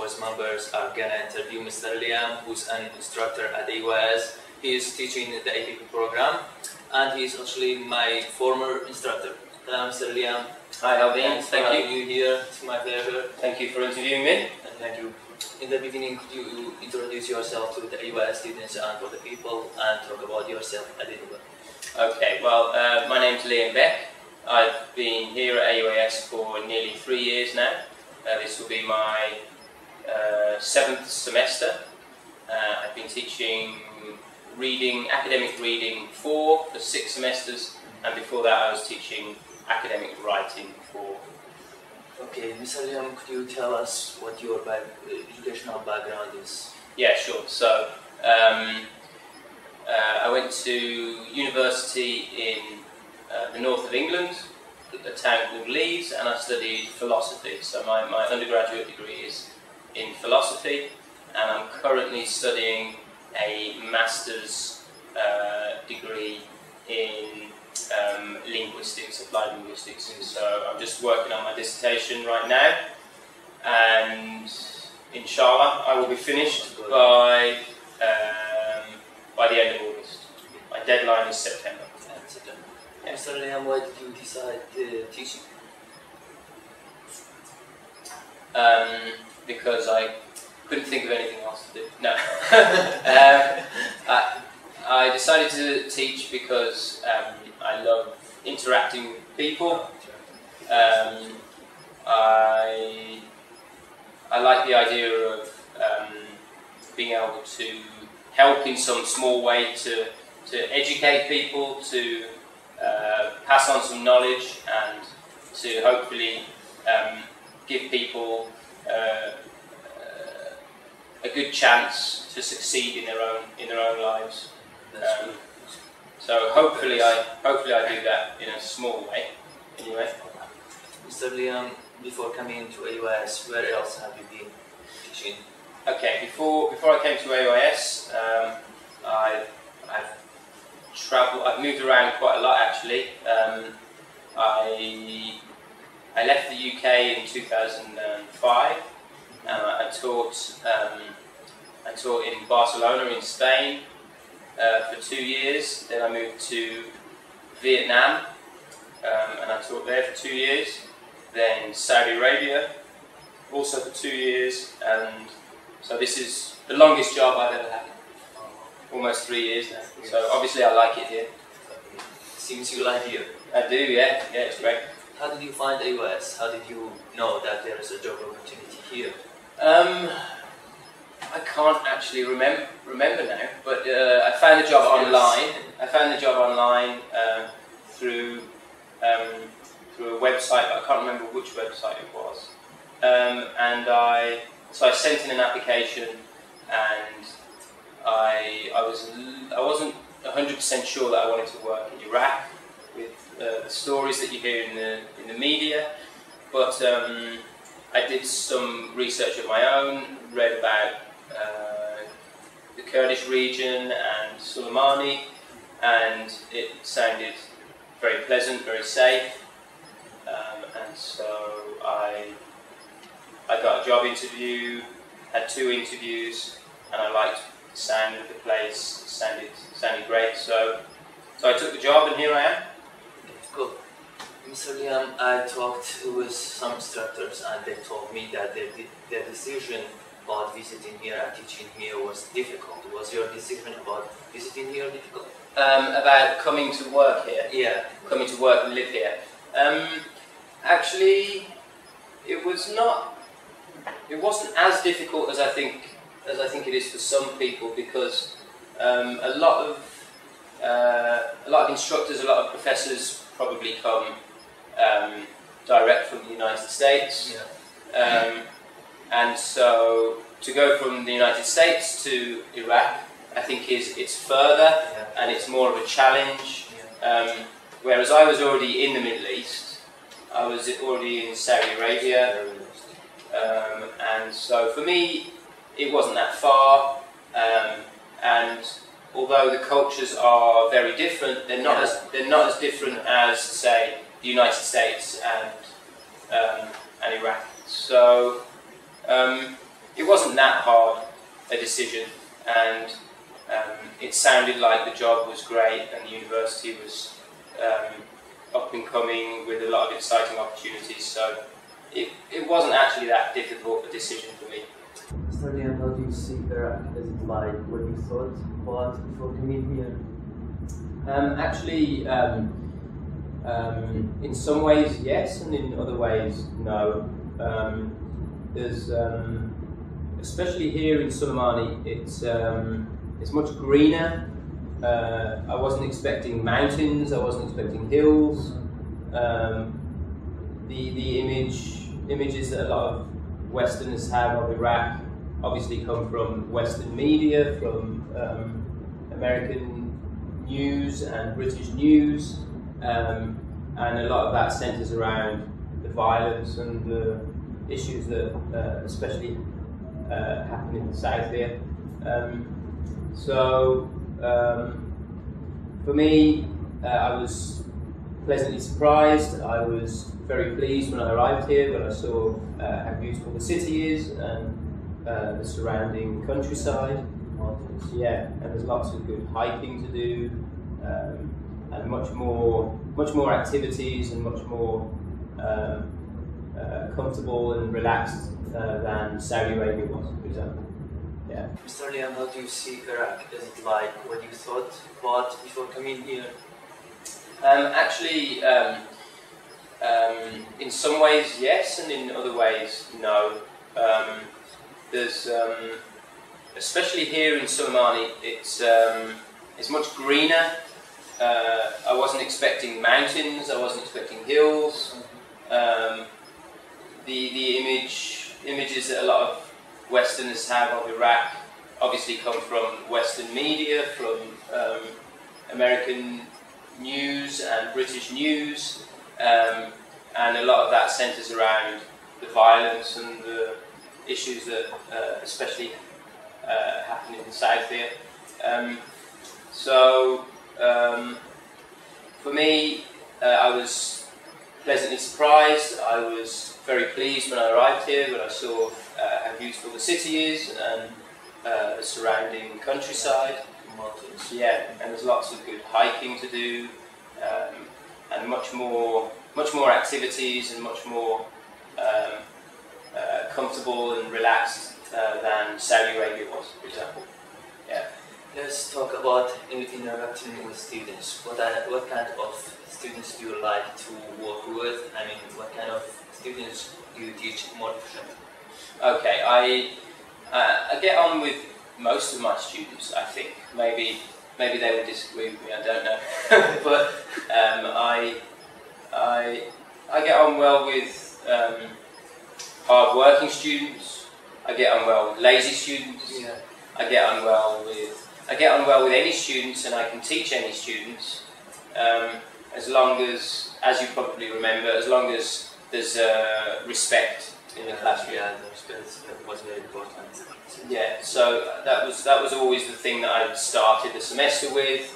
board members are gonna interview Mr. Liam, who's an instructor at AYS. He is teaching the APP program, and he is actually my former instructor. Hello, Mr. Liam. Hi, Alvin. Thanks for having you here. It's my pleasure. Thank you for interviewing me. And thank you. In the beginning, could you introduce yourself to the AYS students and for the people, and talk about yourself a little bit? Okay, well, my name's Liam Beck. I've been here at AYS for nearly 3 years now. This will be my 7th semester. I've been teaching reading, academic reading for 6 semesters, and before that I was teaching academic writing for. Okay, Mr. Liam, could you tell us what your educational background is? Yeah, sure. So, I went to university in the north of England, a town called Leeds, and I studied philosophy. So my undergraduate degree is in philosophy, and I'm currently studying a master's degree in linguistics, applied linguistics. So I'm just working on my dissertation right now, and inshallah I will be finished by the end of August. My deadline is September. Yeah. Mr. Liam, why did you decide teaching? Because I couldn't think of anything else to do. No. I decided to teach because I love interacting with people. I like the idea of being able to help in some small way to educate people, to pass on some knowledge, and to hopefully give people a good chance to succeed in their own lives. So hopefully I do that in a small way. Anyway. Mr. Liam, before coming to AYS, where else have you been teaching? Okay, before I came to AYS, I've moved around quite a lot actually. I left the UK in 2005. I taught in Barcelona in Spain for 2 years. Then I moved to Vietnam, and I taught there for 2 years. Then Saudi Arabia, also for 2 years, and so this is the longest job I've ever had. Almost 3 years now. So obviously I like it here. Seems you like here. I do, yeah. Yeah, it's great. How did you find AYS? How did you know that there is a job opportunity here? I can't actually remember now, but I found the job online. I found the job online through a website, but I can't remember which website it was. So I sent in an application, and I wasn't 100% sure that I wanted to work in Iraq with the stories that you hear in the media, but I did some research of my own, read about the Kurdish region and Soleimani, and it sounded very pleasant, very safe, and so I got a job interview, had 2 interviews, and I liked the sound of the place. It sounded great, so I took the job, and here I am. Cool. Mr. Liam, I talked with some instructors, and they told me that their decision about visiting here and teaching here was difficult. Was your decision about visiting here difficult? About coming to work here? Yeah. Coming to work and live here. Actually, it wasn't as difficult as I think it is for some people, because a lot of instructors, a lot of professors probably come direct from the United States. Yeah. And so to go from the United States to Iraq, I think it's further, yeah, and it's more of a challenge. Yeah. Whereas I was already in the Middle East, I was already in Saudi Arabia, and so for me it wasn't that far. And although the cultures are very different, they're not as different as, say, the United States and Iraq. So it wasn't that hard a decision, and it sounded like the job was great and the university was up and coming with a lot of exciting opportunities, so it wasn't actually that difficult a decision for me. Mr. Liam, how do you see Iraq? Is it like what you thought about before coming here? Actually, in some ways yes, and in other ways no. There's, especially here in Suleimani, it's much greener. I wasn't expecting mountains, I wasn't expecting hills. The images that a lot of Westerners have of Iraq obviously come from Western media, from American news and British news, and a lot of that centres around the violence and the issues that especially happen in the south here. For me, I was pleasantly surprised. I was very pleased when I arrived here, when I saw how beautiful the city is and the surrounding countryside. Yeah, and there's lots of good hiking to do, and much more activities, and much more comfortable and relaxed than Saudi Arabia was, for example. Yeah. Mr. Liam, how do you see Iraq? Is it like what you thought about before coming here? Actually, in some ways yes, and in other ways no. There's, especially here in Suleimani, it's much greener. I wasn't expecting mountains, I wasn't expecting hills. The images that a lot of Westerners have of Iraq obviously come from Western media, from American news and British news, and a lot of that centres around the violence and the issues that especially happen in the south here. For me, I was pleasantly surprised. I was very pleased when I arrived here, when I saw how beautiful the city is and the surrounding countryside. Yeah, and there's lots of good hiking to do, and much more activities, and much more comfortable and relaxed than Saudi Arabia was, for example. Yeah. Let's talk about interacting with students. What kind of students do you like to work with? I mean, what kind of students do you teach more efficiently? Okay, I get on with most of my students, I think. Maybe they will disagree with me, I don't know. But I get on well with hard-working students. I get on well with lazy students. Yeah. I get on well with any students, and I can teach any students, as long as you probably remember, as long as there's respect in the classroom. Yeah, the respect was very important. Yeah, so that was always the thing that I started the semester with.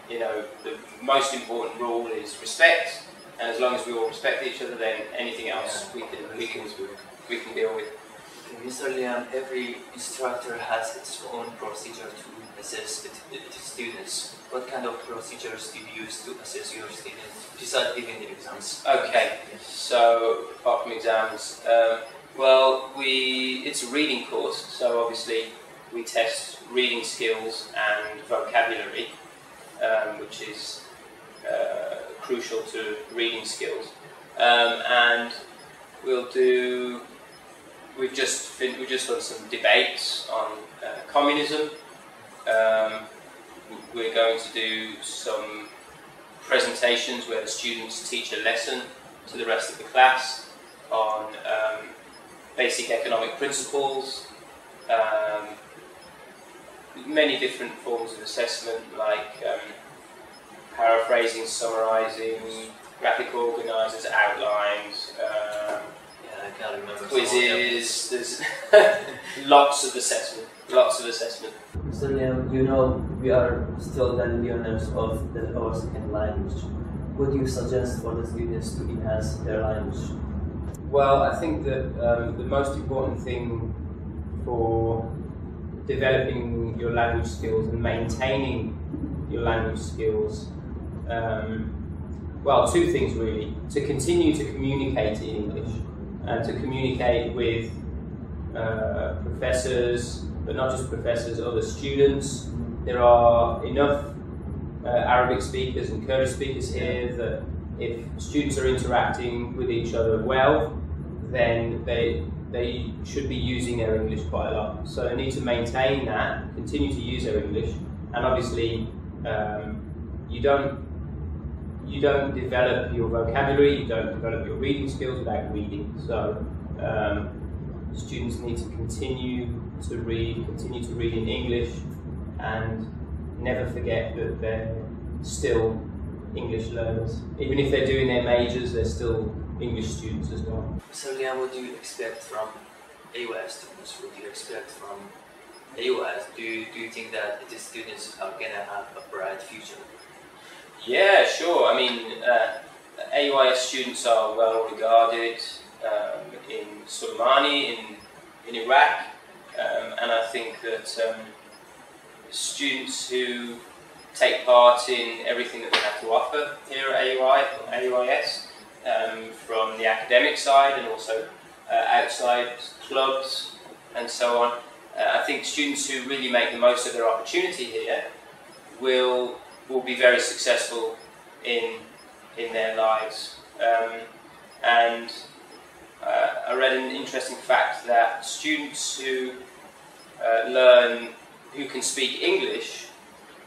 You know, the most important rule is respect, and as long as we all respect each other, then anything else we can deal with. Mr. Liam, every instructor has its own procedure to assess its students. What kind of procedures do you use to assess your students besides giving the exams? Okay, so apart from exams, well, it's a reading course, so obviously we test reading skills and vocabulary, which is crucial to reading skills, and we've just done some debates on communism. We're going to do some presentations where the students teach a lesson to the rest of the class on basic economic principles, many different forms of assessment, like paraphrasing, summarising, graphic organisers, outlines, I can't remember. quizzes. There's lots of assessment. So Liam, you know we are still the learners of our second language. What do you suggest for the students to enhance their language? Well, I think that the most important thing for developing your language skills and maintaining your language skills, well, two things really. To continue to communicate in English and to communicate with professors, but not just professors, other students. There are enough Arabic speakers and Kurdish speakers here that if students are interacting with each other well, then they should be using their English quite a lot. So they need to maintain that, continue to use their English, and obviously you don't develop your vocabulary, you don't develop your reading skills without reading. So students need to continue to read in English, and never forget that they're still English learners. Even if they're doing their majors, they're still English students as well. So Liam, what do you expect from AUI students? What do you expect from AUI? Do you think that the students are going to have a bright future? Yeah, sure. I mean, AUIS students are well regarded in Soleimani, in Iraq, and I think that students who take part in everything that we have to offer here at AUIS, from the academic side and also outside clubs and so on. I think students who really make the most of their opportunity here will be very successful in their lives. And I read an interesting fact that students who who can speak English,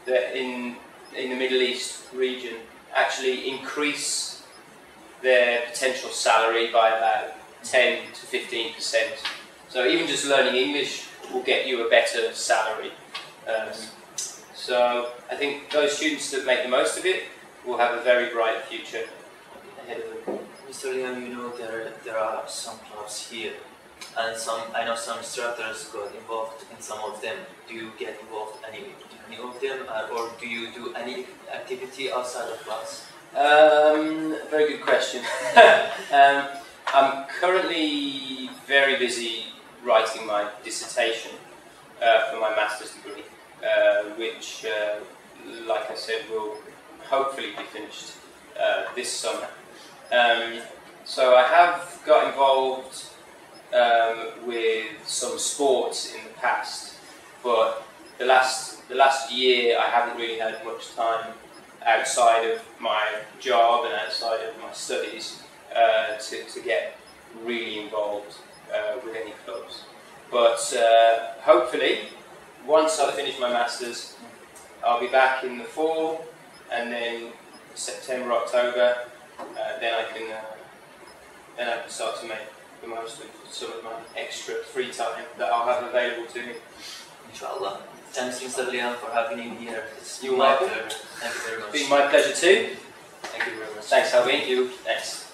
that in the Middle East region actually increase their potential salary by about 10 to 15%. So even just learning English will get you a better salary. So I think those students that make the most of it will have a very bright future ahead of them. Mr. Liam, you know there are some clubs here, and I know some instructors got involved in some of them. Do you get involved in any of them, or do you do any activity outside of class? Very good question. I'm currently very busy writing my dissertation for my master's degree, which, like I said, will hopefully be finished this summer. So I have got involved with some sports in the past, but the last year I haven't really had much time outside of my job and outside of my studies to get really involved with any clubs. But hopefully, once I finish my masters, I'll be back in the fall, and then September, October, then I can start to make the most of some of my extra free time that I'll have available to me. Inshallah. Thanks, Mr. Liam, for having you here. You're welcome. Thank you very much. It's been my pleasure too. Thank you very much. Thanks, Alvin. Thanks.